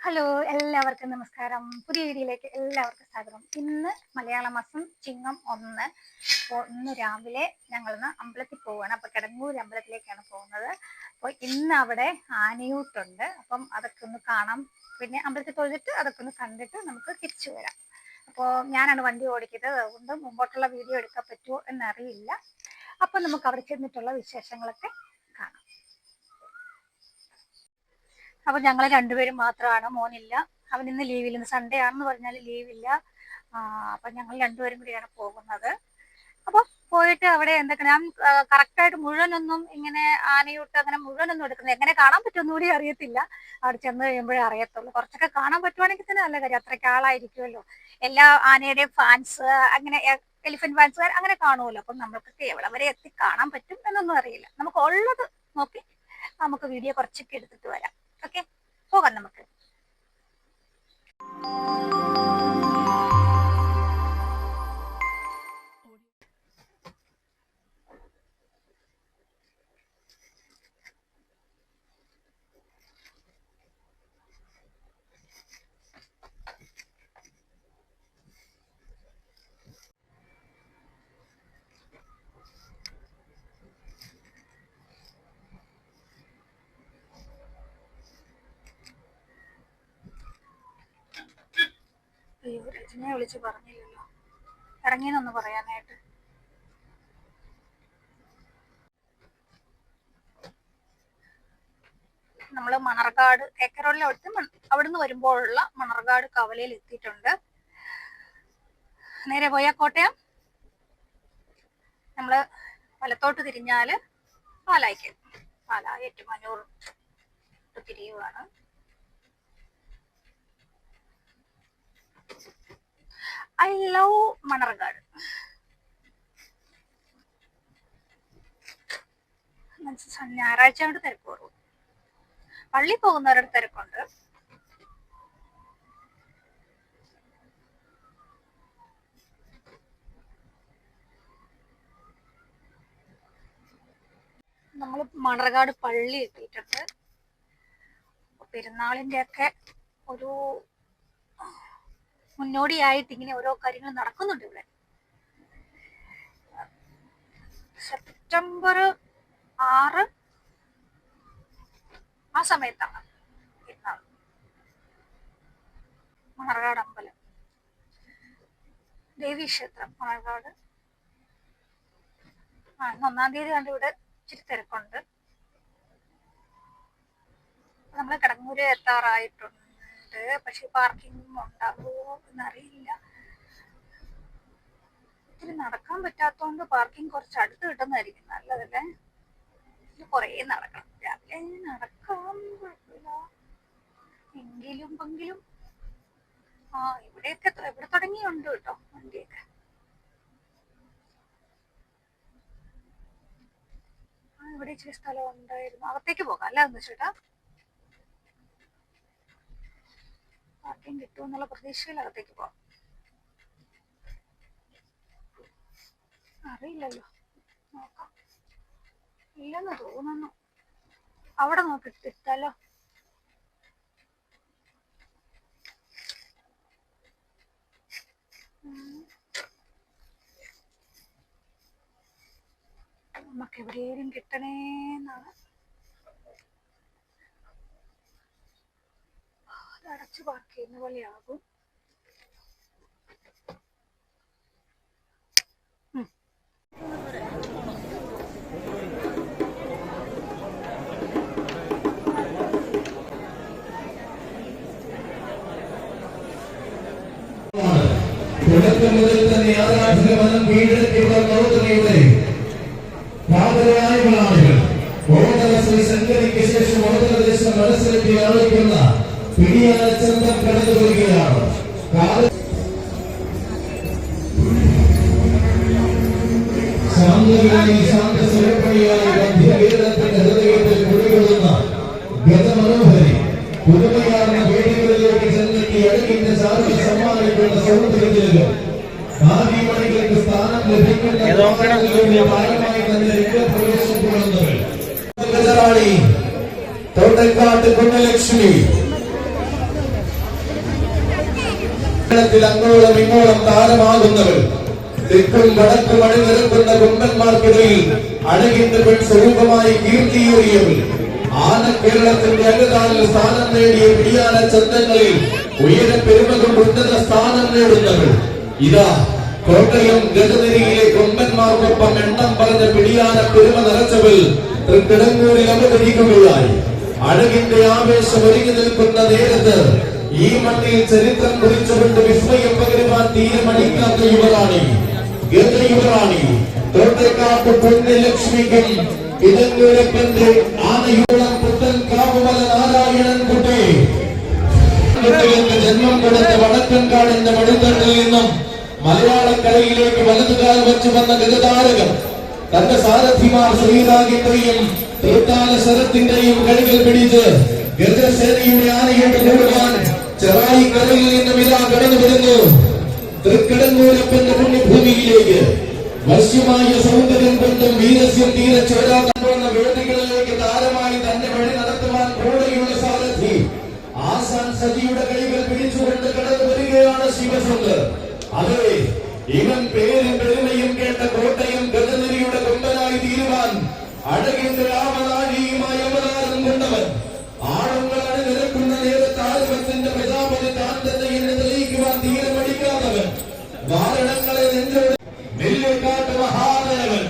Hello, എല്ലാവർക്കും നമസ്കാരം. പുതിയ വീഡിയോയിലേക്ക് എല്ലാവർക്കും സ്വാഗതം. ഇന്ന് മലയാള മാസം ചിങ്ങം 1. അപ്പോൾ ഇന്ന് രാവിലെ ഞങ്ങളിന്ന് അമ്പലത്തിൽ പോവുകയാണ്. അപ്പോൾ കിടങ്ങൂർ അമ്പലത്തിലേക്കാണ് പോകുന്നത്. അപ്പോൾ ഇന്ന് അവിടെ ആനയൂട്ടുണ്ട്. അപ്പം അതൊക്കെ ഒന്ന് കാണാം. പിന്നെ അമ്പലത്തിൽ തൊഴുതിട്ട് അതൊക്കെ ഒന്ന് കണ്ടിട്ട് നമുക്ക് തിരിച്ചു വരാം. അപ്പോൾ ഞാനാണ് വണ്ടി ഓടിക്കുന്നത്, അതുകൊണ്ട് മുമ്പോട്ടുള്ള വീഡിയോ എടുക്കാൻ പറ്റുമോ എന്നറിയില്ല. അപ്പം നമുക്ക് അവിടെ ചെന്നിട്ടുള്ള വിശേഷങ്ങളൊക്കെ കാണാം. അപ്പോൾ ഞങ്ങൾ രണ്ടുപേരും മാത്രമാണ്, മോനില്ല. അവൻ ഇന്ന് ലീവില്ല, ഇന്ന് സൺഡേ ആണെന്ന് പറഞ്ഞാൽ ലീവില്ല. അപ്പം ഞങ്ങൾ രണ്ടുപേരും കൂടിയാണ് പോകുന്നത്. അപ്പോൾ പോയിട്ട് അവിടെ എന്തൊക്കെ ഞാൻ കറക്റ്റായിട്ട് മുഴുവനൊന്നും ഇങ്ങനെ ആനയൂട്ട് അങ്ങനെ മുഴുവനൊന്നും എടുക്കുന്നത് എങ്ങനെ കാണാൻ പറ്റുമെന്ന് കൂടി അറിയത്തില്ല. അവിടെ ചെന്ന് കഴിയുമ്പോഴേ അറിയത്തുള്ളൂ. കുറച്ചൊക്കെ കാണാൻ പറ്റുവാണെങ്കിൽ തന്നെ നല്ല കാര്യം, അത്രയ്ക്ക് ആളായിരിക്കുമല്ലോ. എല്ലാ ആനയുടെയും ഫാൻസ്, അങ്ങനെ എലിഫന്റ് ഫാൻസുകാർ അങ്ങനെ കാണുമല്ലോ. അപ്പം നമ്മൾക്കൊക്കെ എവിടെ വരെ എത്തി കാണാൻ പറ്റും എന്നൊന്നും അറിയില്ല. നമുക്ക് ഉള്ളത് നോക്കി നമുക്ക് വീഡിയോ കുറച്ചൊക്കെ എടുത്തിട്ട് വരാം. ഓക്കെ, പോകാം നമുക്ക്. അയ്യോ, രജനിയെ വിളിച്ച് പറഞ്ഞില്ലല്ലോ ഇറങ്ങിയെന്നൊന്ന് പറയാനായിട്ട്. നമ്മൾ മണർകാട് കേക്കറോളിലെ അവിടുന്ന് വരുമ്പോഴുള്ള മണർകാട് കവലയിൽ എത്തിയിട്ടുണ്ട്. നേരെ പോയാൽ കോട്ടയം, നമ്മൾ വലത്തോട്ട് തിരിഞ്ഞാൽ പാലായ്ക്ക്, പാലായി ഏറ്റുമാനൂർ തിരിയുവാണ്. I love Manarcad. ഞായറാഴ്ച കൊണ്ട് തിരക്ക് കുറവ്. പള്ളി പോകുന്നവരുടെ തിരക്കുണ്ട്. നമ്മൾ മണർകാട് പള്ളി എത്തിയിട്ടുണ്ട്. പെരുന്നാളിന്റെ ഒക്കെ ഒരു മുന്നോടിയായിട്ട് ഇങ്ങനെ ഓരോ കാര്യങ്ങൾ നടക്കുന്നുണ്ട് ഇവിടെ. സെപ്റ്റംബർ 6 ആ സമയത്താണ് പെരുന്നാൾ. മണർകാട് അമ്പലം, ദേവീക്ഷേത്രം മണർകാട്. 1 തീയതി കണ്ട് ഇവിടെ ഇച്ചിരി തിരക്കുണ്ട്. നമ്മൾ കിടങ്ങൂര് എത്താറായിട്ടുണ്ട്. പക്ഷെ പാർക്കിംഗ് ഉണ്ടാകുമോ എന്നറിയില്ല. ഇത്തിരി നടക്കാൻ പറ്റാത്തതുകൊണ്ട് പാർക്കിംഗ് കുറച്ച് അടുത്ത് കിട്ടുന്നതായിരിക്കും നല്ലതല്ലേ. കുറേ നടക്കണം. രാവിലെ നടക്കാൻ കുഴപ്പമില്ല, എങ്കിലും ഇവിടെയൊക്കെ ഇവിടെ തുടങ്ങിയുണ്ട് കേട്ടോ വണ്ടിയൊക്കെ. ഇവിടെ ഇച്ചിരി സ്ഥലം ഉണ്ടായിരുന്നു, അകത്തേക്ക് പോകാം അല്ല എന്ന് ചേട്ടാ. പാർക്കിംഗ് കിട്ടുമെന്നുള്ള പ്രതീക്ഷയിൽ അകത്തേക്ക് പോവാം. അറിയില്ലല്ലോ, നോക്കാം. ഇല്ലെന്ന് തോന്നുന്നു. അവിടെ നോക്കിട്ടിട്ടാലോ. നമുക്ക് എവിടെയും കിട്ടണേന്നാണ്. അടച്ചു പാർക്ക് ചെയ്യുന്ന പോലെയാകും. തുടക്കം മുതൽ തന്നെ ആരാധന മനം വീടെത്തിയുള്ള പ്രവർത്തനയുടെ മാതൃകായുള്ള ആളുകൾ ഓണ ശ്രീ ശങ്കരിക്ക് ശേഷം ഓണദേശം മനസ്സിലെത്തി ആളിക്കുന്ന പിടിയാന ചന്തം കടന്നു വരികയാണ്. ശാന്തസ്വരപ്പണിയായി മധ്യകേരളത്തിന്റെ ഹൃദയത്തിൽ കുടികൊള്ളുന്ന ഗതമനോഹരി പുതുമയാർന്ന വേദികളിലേക്ക് ചെന്നെത്തി അഴകിന്റെ ചാർജ് സമ്മാനിക്കുന്ന സൗന്ദര്യത്തിലേക്ക് ആദിമണികൾക്ക് സ്ഥാനം ലഭിക്കുന്ന ഭാരമായി തന്നെ രംഗപ്രവേശം തുടങ്ങുന്നത് തോട്ടക്കാട്ട് കുഞ്ഞലക്ഷ്മി കേരളത്തിൽ അങ്ങോളം ഇങ്ങോളം താരമാകുന്നവർ, തെക്കും വടക്കും അണിനിരക്കുന്ന കൊമ്പന്മാർക്കിടയിൽ അഴകിന്റെ പെൺ സ്വരൂപമായി കീർത്തിയേറിയവർ, ആന കേരളത്തിന്റെ അകതാലിൽ സ്ഥാനം നേടിയ പിടിയാന ചന്തങ്ങളിൽ ഉയര പെരുമ കൊണ്ട് ഉന്നത സ്ഥാനം നേടുന്നവർ, ഇതാ കോട്ടയം ഗജനിരയിലെ കൊമ്പന്മാർക്കൊപ്പം എണ്ണം പറഞ്ഞ പിടിയാന പെരുമ നിറച്ചവൾ തൃക്കിടങ്ങൂരിൽ അവതരിക്കുകയായി. അഴകിന്റെ ആവേശം ഒരുങ്ങി നിൽക്കുന്ന നേരത്ത് ഈ മണ്ണിൽ ചരിത്രം കുറിച്ചുകൊണ്ട് വിസ്മയം പകരുവാൻ തീരുമാനിക്കാത്ത യുവറാണി, ഗജയുവറാണി തോട്ടേക്കാട്ട് പുണ്യലക്ഷ്മിക്കും കിടങ്ങൂരപ്പന്റെ ആനയോളം പുത്തൻ കാവുമല നാരായണൻ കുട്ടി ജന്മം കൊടുത്ത വടക്കൻകാടിന്റെ മടിത്തട്ടിൽ നിന്നും മലയാളക്കരയിലേക്ക് വലതുകാൽ വെച്ചു വന്ന ഗജതാരകം തന്റെ സാരഥിമാർ ശ്രീരാഗിന്റെയും തൃത്താല ശരത്തിന്റെയും കൈകൾ പിടിച്ച് ഗജസേനയുടെ ആനയോട് കൂടുവാൻ ചെറായിക്കരയിൽ നിന്നും ഇതാ കടന്നു വരുന്നു. തൃക്കിടങ്ങൂരപ്പന്റെ പുണ്യഭൂമിയിലേക്ക് വശ്യമായ സൗന്ദര്യം കൊണ്ടും വീരസ്യം തീരെ ചോരാൻ പോകുന്ന വേദികളിലേക്ക് താരമായി തന്നെ വഴി നടത്തുവാൻ കൂടെയുള്ള സാരഥി ആസാൻ സജിയുടെ കൈകൾ പിടിച്ചുകൊണ്ട് കടന്നു വരികയാണ് ശിവസുന്ദർ. അതെ, ഇവൻ പേരും പെരുമയും കേട്ട കോട്ടയം ഗജനിരയുടെ കൊമ്പനായി തീരുവാൻ അഴകിന്റെ രാമനാഴിയുമായി അവതാരം കൊണ്ടവൻ. ആണുങ്ങൾ അണിനിരക്കുന്ന നേരത്ത് ആരവത്തിന്റെ പ്രജാപതി താൻ തന്നെ എന്ന് തെളിയിക്കുവാൻ തീരമടിക്കാത്തവൻ, വാരണങ്ങളെ നെഞ്ചോട് നെല്ലിക്കാട്ട് മഹാദേവൻ.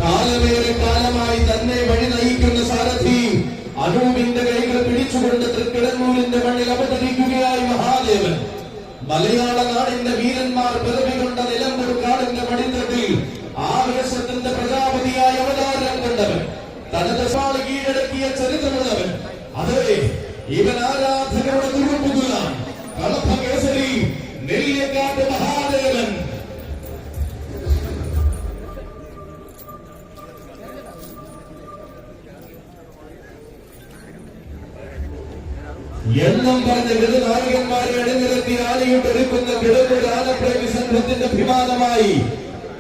കാലമേറെ കാലമായി തന്നെ വഴി നയിക്കുന്ന സാരഥി അനൂപിന്റെ കൈകൾ പിടിച്ചുകൊണ്ട് തൃക്കിടങ്ങൂരിന്റെ മണ്ണിൽ അവതരിക്കുകയായി മഹാദേവൻ. മലയാള നാടിന്റെ വീരന്മാർ പിറവികൊണ്ട നിലമ്പൂർ കാടിന്റെ മടിത്തട്ടിൽ ആവേശത്തിന്റെ പ്രജാപതിയായി അവതാരം കൊണ്ടവൻ, തനത് സ്വാളി കീഴടക്കിയ ചരിത്രമുള്ളവൻ. അതെ, ഇവൻ ആരാധകരുടെ തുറുപ്പുകളാണ്. കളഭ കേസരി നെല്ലിക്കാട്ട് മഹാദേവൻ. എന്നും പറഞ്ഞ ഗജനായകന്മാരെ അണിനിരത്തി ആനയോടൊരുക്കുന്ന കിടങ്ങൂർ ആനപ്രേമി സംഘത്തിന്റെ അഭിമാനമായി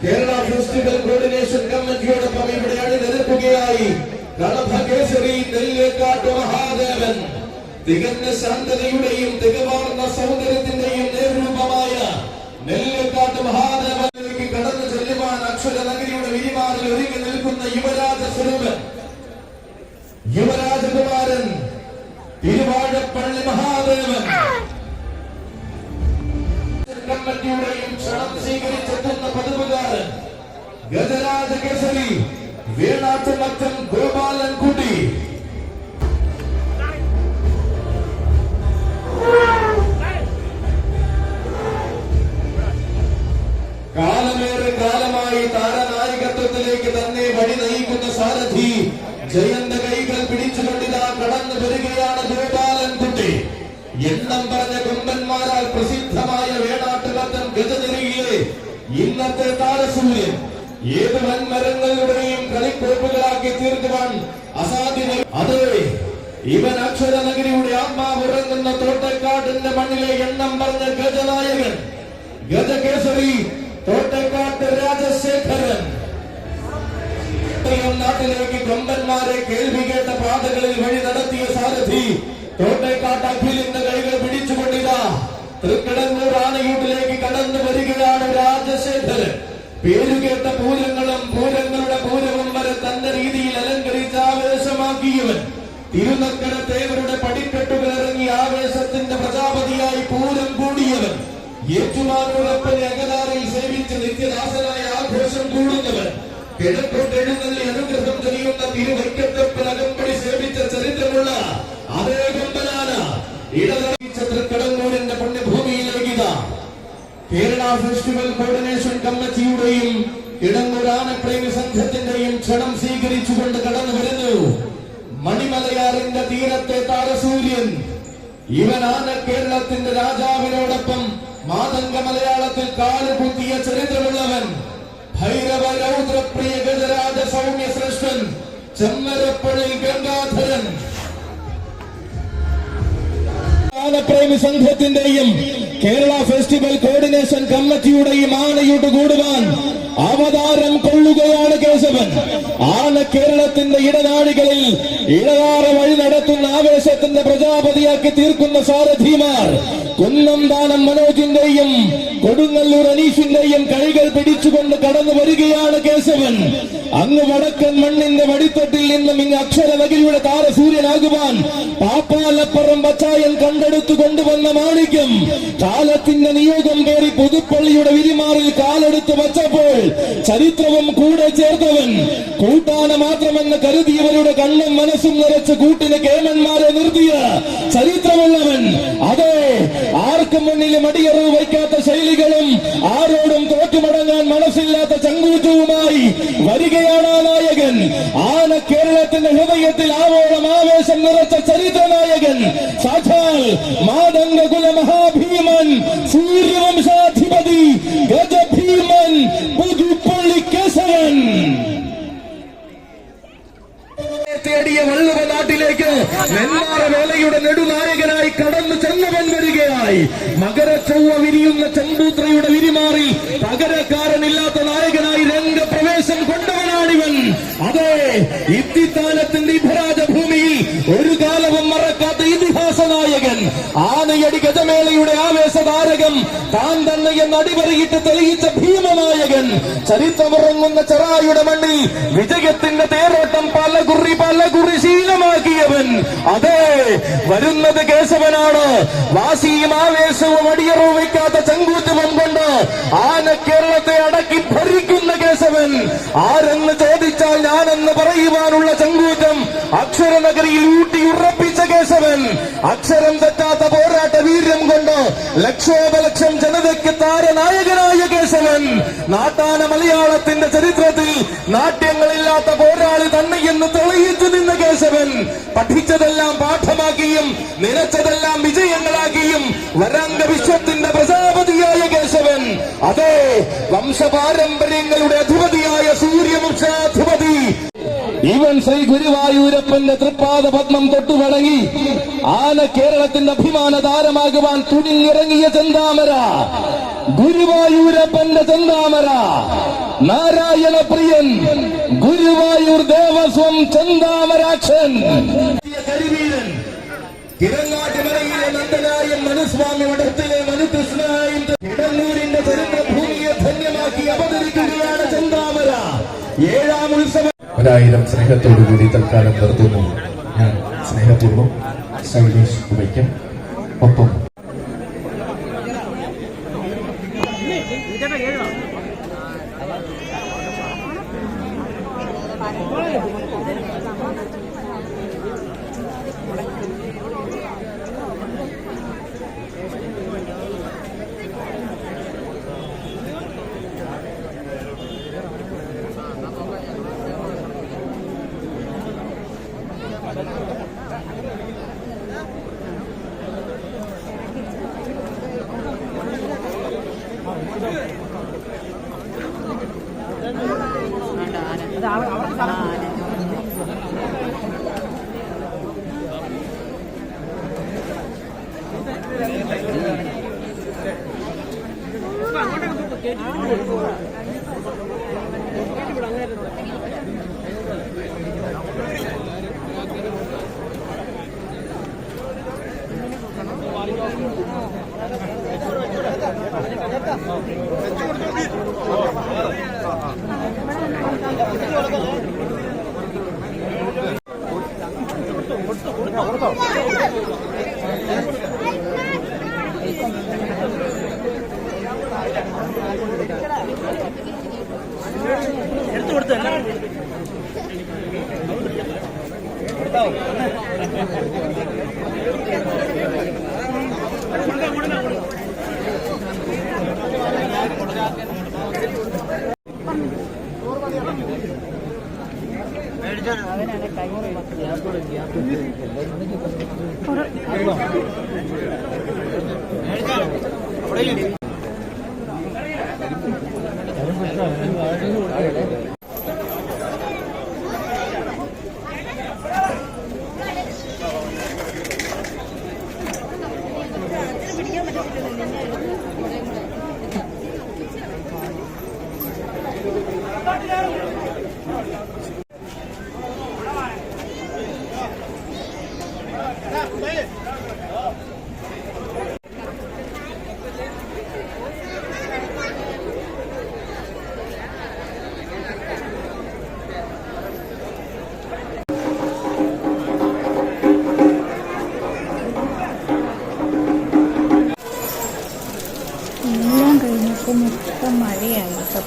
കേരള ഫെസ്റ്റിവൽ കോർഡിനേഷൻ കമ്മിറ്റിയോടൊപ്പം ഇവിടെ അണിനിരക്കുകയായി കളഭ കേസരി നെല്ലിക്കാട്ട് മഹാദേവൻ. തികഞ്ഞ ശാന്തതയുടെയും തികവാർന്ന സൗന്ദര്യത്തിന്റെയും നേർരൂപമായ നെല്ലിക്കാട്ട് മഹാദേവനിലേക്ക് കടന്നു ചെല്ലുവാൻ അക്ഷരനഗരിയുടെ വിരിമാറിൽ ഒരുങ്ങി നിൽക്കുന്ന യുവരാജ സ്വരൂപൻ, യുവരാജകുമാരൻ തിരുവാഴപ്പള്ളി മഹാദേവൻ. കമ്മിറ്റിയുടെയും ക്ഷണം സ്വീകരിച്ചെത്തുന്ന പതിവുകാരൻ ഗജരാജ കേസരി വേണാട്ടുമറ്റം ഗോപാലൻ കുട്ടി. കാലമേറെ കാലമായി താരനായകത്വത്തിലേക്ക് തന്നെ വഴി നയിക്കുന്ന സാരഥി ജയന്റെ കൈകൾ പിടിച്ചുകൊണ്ടിതാ കടന്നു വരികയാണ് ഗോപാലൻ കുട്ടി. എണ്ണം പറഞ്ഞ കൊമ്പന്മാരാൽ പ്രസിദ്ധമായ വേണാട്ടുമറ്റം ഗജനിരയിലെ ഇന്നത്തെ താരസൂര്യൻ ഏത് വൻമരങ്ങളുടെയും കളിക്കോപ്പുകളാക്കി തീർക്കുവാൻ അസാധ്യത. അതെ, ഇവൻ അക്ഷരനഗരിയുടെ ആത്മാവുറങ്ങുന്ന തോട്ടക്കാടിന്റെ മണ്ണിലെ എണ്ണം പറഞ്ഞ ഗജനായകൻ, ഗജകേസരി തോട്ടക്കാട്ട് രാജശേഖരൻ. നാട്ടിലേക്ക് കൊമ്പന്മാരെ കേൾവി കേട്ട പാതകളിൽ വഴി നടത്തിയ സാരഥി തോട്ടക്കാട്ട് അഖിലിന്റെ കൈകൾ പിടിച്ചുകൊണ്ടിതാ തൃക്കിടങ്ങൂർ ആനയൂട്ടിലേക്ക് കടന്നു വരികയാണ് രാജശേഖരൻ. പേരുകേട്ട പൂരങ്ങളും പൂരങ്ങളുടെ പൂരവും വരെ തന്റെ രീതിയിൽ അലങ്കരിച്ച് ആവേശമാക്കിയവൻ, തിരുനക്കര തേവരുടെ പടിക്കെട്ടുകൾ ഇറങ്ങി ആവേശത്തിന്റെ പ്രജാപതിയായി പൂരം കൂടിയവൻ, ഏറ്റുമാനൂരപ്പനെ അകതാറിൽ സേവിച്ച് നിത്യദാസനായ ആഘോഷം കൂടുന്നവൻ, കിഴക്കോട്ട് എഴുന്നള്ളി അനുഗ്രഹം ചെയ്യുന്ന തിരുവൈക്കത്തപ്പൻ അകമ്പടി സേവിച്ച ചരിത്രമുള്ള അതേ കൊമ്പനാന ഇടതറിയിച്ച തൃക്കിടങ്ങൂരിന്റെ പുണ്യഭൂമിയിലേക്ക് ഇതാ കേരള ഫെസ്റ്റിവൽ കോർഡിനേഷൻ കമ്മിറ്റിയുടെയും കിടങ്ങൂർ ആനപ്രേമി സംഘത്തിന്റെയും ക്ഷണം സ്വീകരിച്ചുകൊണ്ട് കടന്നു വരുന്നു മണിമലയാറിന്റെ തീരത്തെ താരസൂര്യൻ. ഇവൻ ആന കേരളത്തിന്റെ രാജാവിനോടൊപ്പം മാതംഗ മലയാളത്തിൽ കാലുകുത്തിയ ചരിത്രമുള്ളവൻ, ഭൈരവ രൗദ്രപ്രിയ ഗജരാജ സൗമ്യ ശ്രേഷ്ഠൻ ചെമ്മരപ്പള്ളി ഗംഗാധരൻ. ആനപ്രേമി സംഘത്തിന്റെയും കേരള ഫെസ്റ്റിവൽ കോർഡിനേഷൻ കമ്മിറ്റിയുടെയും ആനയോട്ട് കൂടുവാൻ അവതാരം കൊള്ളുകയാണ് കേശവൻ. കേശവൻ. ആന കേരളത്തിന്റെ ഇടനാടുകളിൽ ഇടനാറ വഴി നടത്തുന്ന ആവേശത്തിന്റെ പ്രജാപതിയാക്കി തീർക്കുന്ന സാരഥിമാർ കുന്നംതാനം മനോജിന്റെയും കൊടുങ്ങല്ലൂർ അനീഷിന്റെയും കൈകൾ പിടിച്ചുകൊണ്ട് കടന്നു വരികയാണ് കേശവൻ. അങ്ങ് വടക്കൻ മണ്ണിന്റെ വടിത്തട്ടിൽ നിന്നും ഇങ്ങ് അക്ഷരനഗരിയുടെ താരസൂര്യനാകുവാൻ പാപ്പാലപ്പുറം പച്ചായൻ കണ്ടെടുത്തു കൊണ്ടുവന്ന മാണിക്യം കാലത്തിന്റെ നിയോഗം പേറി പുതുപ്പള്ളിയുടെ വിരിമാറിൽ കാലെടുത്ത് വച്ചപ്പോൾ ചരിത്രവും കൂടെ ചേർത്തവൻ. കൂട്ടാന മാത്രമെന്ന് കരുതിയവരുടെ കണ്ണും മനസ്സും നിറച്ച് കൂട്ടിന് കേമന്മാരെ നിർത്തിയ ചരിത്രമുള്ളവൻ. അതെ, ആർക്കും മുന്നിലും അടിയറവ് വയ്ക്കാത്ത ശൈലികളും ആരോടും തോറ്റുമടങ്ങാൻ മനസ്സില്ലാത്ത ചങ്കൂറ്റവുമായി വരികയാണ് ആ നായകൻ. ആന കേരളത്തിന്റെ ഹൃദയത്തിൽ ആവോളം ആവേശം നിറച്ച ചരിത്ര നായകൻ സാക്ഷാൽ മാതംഗകുല മഹാഭീമൻ സൂര്യവംശാധിപതി ഗജഭീമൻ പുതുപ്പള്ളി കേശവൻ. തേടിയ വള്ളുവ നാട്ടിലേക്ക് നെന്മാറ വേലയുടെ നെടുനായകനായി കടന്നു ചെന്നവൻ വരികയായി. മകരച്ചൊവ്വ വിരിയുന്ന ചമ്പൂത്രയുടെ വിരിമാറി പകരക്കാരനില്ലാത്ത നായകനായി രംഗപ്രവേശം കൊണ്ടവനാണിവൻ. അതെ, ഇത്തിത്താനത്തിന്റെ ഇഭരാജഭൂമിയിൽ ഒരു കാലവും മറക്കാത്ത ഇതിഹാസ നായകൻ, ആനയടി ഗജമേളയുടെ ആവേശതാരകം, താൻ തന്നെ എന്ന് അടിപറിയിട്ട് തെളിയിച്ച ഭീമനായകൻ, ചരിത്രമുറങ്ങുന്ന ചെറായുടെ മണ്ണിൽ വിജയത്തിന്റെ തേരോട്ടം പലകുറി ശീലമാക്കിയവൻ. അതെ, വരുന്നത് കേശവനാണ്. വാശിയും ആവേശവും അടിയറവ് വയ്ക്കാത്ത ചങ്കൂറ്റവും കൊണ്ട് ആന കേരളത്തെ അടക്കി ഭരിക്കുന്ന കേശവൻ. ആരെന്ന് ചോദിച്ചാൽ ഞാനെന്ന് പറയുവാനുള്ള ചങ്കൂറ്റം അക്ഷരനഗരിയിൽ ഊട്ടിയുറപ്പിച്ച കേശവൻ. അക്ഷരം തെറ്റാത്ത പോരാട്ട വീര്യം കൊണ്ട് ലക്ഷോപലക്ഷം ജനതയ്ക്ക് താരനായകനായ കേശവൻ. നാട്ടാന മലയാളത്തിന്റെ ചരിത്രത്തിൽ നാട്യങ്ങളില്ലാത്ത പോരാളി തന്നെയെന്ന് തെളിയിച്ചു നിന്ന കേശവൻ. പഠിച്ചതെല്ലാം പാഠമാക്കിയും നിലച്ചതെല്ലാം വിജയങ്ങളാക്കിയും വരാംഗ വിശ്വത്തിന്റെ പ്രജാപതിയായ കേശവൻ. അതെ, വംശപാരമ്പര്യങ്ങളുടെ അധിപതിയായ സൂര്യവംശാധിപതി. ഇവൻ ശ്രീ ഗുരുവായൂരപ്പന്റെ തൃപ്പാദ പത്മം തൊട്ടുവണങ്ങി ആന കേരളത്തിന്റെ അഭിമാന താരമാകുവാൻ തുനിഞ്ഞിറങ്ങിയ ചെന്താമര, ഗുരുവായൂരപ്പന്റെ ചെന്താമര, നാരായണ പ്രിയൻ, ഗുരുവായൂർ ദേവസ്വം ചെന്താമരാക്ഷൻ, കരിവീരൻ, കിരങ്ങാട്ടുമലയിലെ നന്ദനായും മനുസ്വാമി മഠത്തിലെ മനുകൃഷ്ണനായും കിടന്നൂരിന്റെ ചരിത്രഭൂമിയെ ധന്യമാക്കി അവതരിക്കുകയാണ് ചെന്താമര. 7ാം ഉത്സവം 1000 സ്നേഹത്തോടുകൂടി തൽക്കാലം നിർത്തുന്നു. ഞാൻ സ്നേഹപൂർവ്വം ശൈലേഷ് ഉപയ്ക്കും ഒപ്പം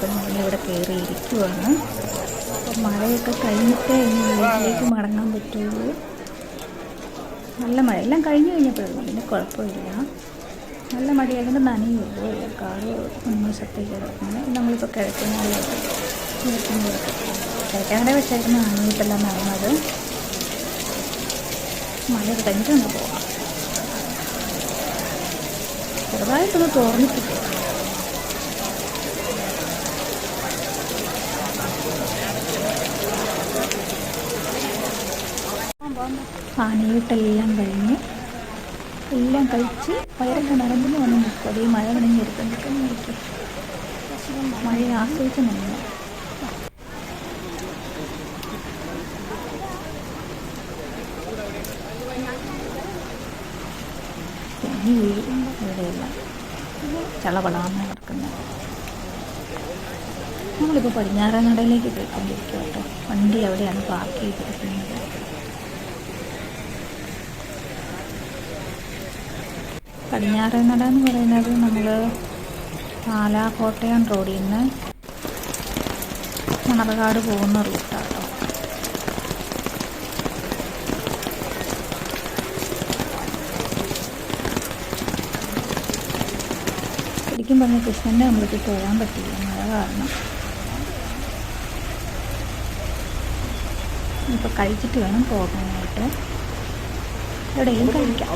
അപ്പോൾ ഞങ്ങൾ ഇവിടെ കയറിയിരിക്കുവാണ്. അപ്പോൾ മഴയൊക്കെ കഴിഞ്ഞിട്ടേ ഇനി വീട്ടിലേക്ക് മടങ്ങാൻ പറ്റുള്ളൂ. നല്ല മഴ എല്ലാം കഴിഞ്ഞ് കഴിഞ്ഞപ്പോഴും പിന്നെ കുഴപ്പമില്ല. നല്ല മഴയായതുകൊണ്ട് നനയുള്ളൂ. കാറ് മുൻവശത്തേക്ക് കിടക്കുന്നത്. നമ്മളിപ്പോൾ കിഴക്കങ്ങാടിയൊക്കെ കിഴക്കങ്ങാടി വെച്ചായിരുന്നു ആനയിട്ടെല്ലാം നടന്നത്. മഴയൊക്കെ കഴിഞ്ഞിട്ട് ഒന്ന് പോകാം. ചെറുതായിട്ടൊന്ന് തോർന്നിട്ടില്ല. ആനയിട്ടെല്ലാം കഴിഞ്ഞ് എല്ലാം കഴിച്ച് വയറൊക്കെ നിറഞ്ഞു വന്ന് നിൽക്കും. അതേ മഴ നനഞ്ഞെടുക്കാൻ നോക്കി മഴയെ ആസ്വദിച്ച് നിന്ന് തെന്നി വീഴും. ഇവിടെയെല്ലാം ചളപടാന്ന് കിടക്കുന്നത്. നമ്മളിപ്പോൾ പടിഞ്ഞാറങ്ങടയിലേക്ക് പോയിക്കൊണ്ടിരിക്കുക കേട്ടോ. വണ്ടി അവിടെയാണ് പാർക്ക് ചെയ്തിരിക്കുന്നത്. പടിഞ്ഞാറങ്ങട എന്ന് പറയുന്നത് നമ്മൾ പാലാ കോട്ടയം റോഡിൽ നിന്ന് മണർകാട് പോകുന്ന റൂട്ടാട്ടോ. ശരിക്കും പറഞ്ഞ കൃഷ്ണൻ്റെ അമ്പലത്തിൽ പോകാൻ പറ്റില്ല മഴ കാരണം. ഇപ്പോൾ കഴിച്ചിട്ട് വേണം പോകാനായിട്ട്. എവിടെയും കഴിക്കാം.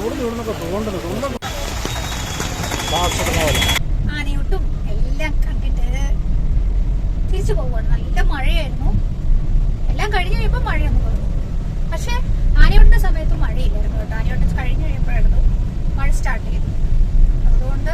ആനയൂട്ടും എല്ലാം കണ്ടിട്ട് തിരിച്ചു പോവുകയാണ്. നല്ല മഴയായിരുന്നു. എല്ലാം കഴിഞ്ഞ് കഴിയുമ്പോൾ മഴയൊന്നും കുറഞ്ഞു. പക്ഷെ ആനയൂട്ടിന്റെ സമയത്ത് മഴയില്ലായിരുന്നു കേട്ടോ. ആനയൂട്ട് കഴിഞ്ഞ് കഴിയുമ്പോഴായിരുന്നു മഴ സ്റ്റാർട്ട് ചെയ്തത്. അതുകൊണ്ട്